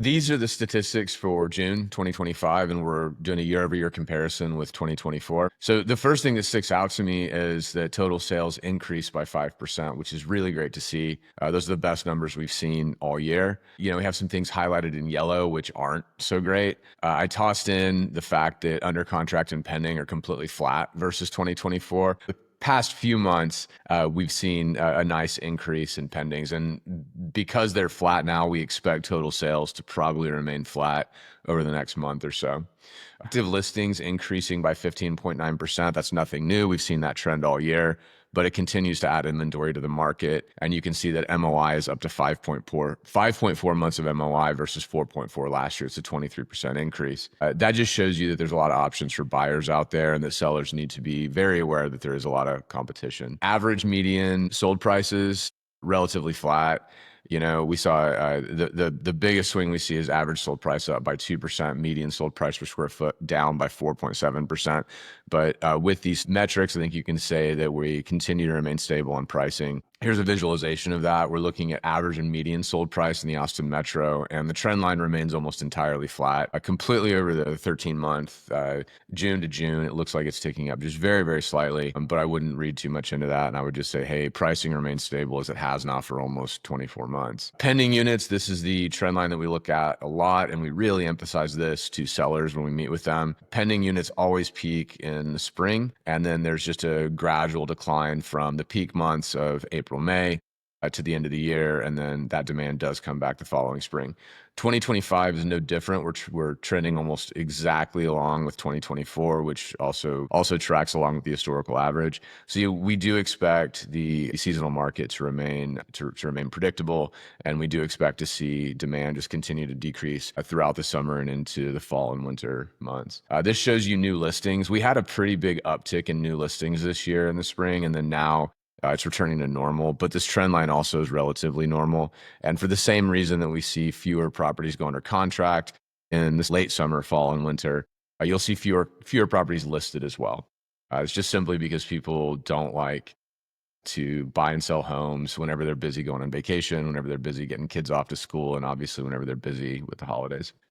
These are the statistics for June 2025, and we're doing a year-over-year comparison with 2024. So the first thing that sticks out to me is that total sales increased by 5%, which is really great to see. Those are the best numbers we've seen all year. We have some things highlighted in yellow, which aren't so great. I tossed in the fact that under contract and pending are completely flat versus 2024. Past few months, we've seen a nice increase in pendings. And because they're flat now, we expect total sales to probably remain flat over the next month or so. Active listings increasing by 15.9%. That's nothing new. We've seen that trend all year, but it continues to add inventory to the market. And you can see that MOI is up to 5.4 months of MOI versus 4.4 last year. It's a 23% increase. That just shows you that there's a lot of options for buyers out there and that sellers need to be very aware that there is a lot of competition. Average median sold prices, relatively flat. We saw the biggest swing we see is average sold price up by 2%, median sold price per square foot down by 4.7%. But with these metrics, I think you can say that we continue to remain stable on pricing. Here's a visualization of that. We're looking at average and median sold price in the Austin Metro, and the trend line remains almost entirely flat, completely over the 13-month, June to June. It looks like it's ticking up just very, very slightly, but I wouldn't read too much into that. And I would just say, hey, pricing remains stable as it has now for almost 24 months. Pending units, this is the trend line that we look at a lot, and we really emphasize this to sellers when we meet with them. Pending units always peak in the spring, and then there's just a gradual decline from the peak months of April, May to the end of the year, and then that demand does come back the following spring. 2025 is no different. We're trending almost exactly along with 2024, which also tracks along with the historical average. So we do expect the seasonal market to remain predictable, and we do expect to see demand just continue to decrease throughout the summer and into the fall and winter months. This shows you new listings. We had a pretty big uptick in new listings this year in the spring, and then now it's returning to normal, but this trend line also is relatively normal. And for the same reason that we see fewer properties go under contract in this late summer, fall, and winter, you'll see fewer properties listed as well. It's just simply because people don't like to buy and sell homes whenever they're busy going on vacation, whenever they're busy getting kids off to school, and obviously whenever they're busy with the holidays.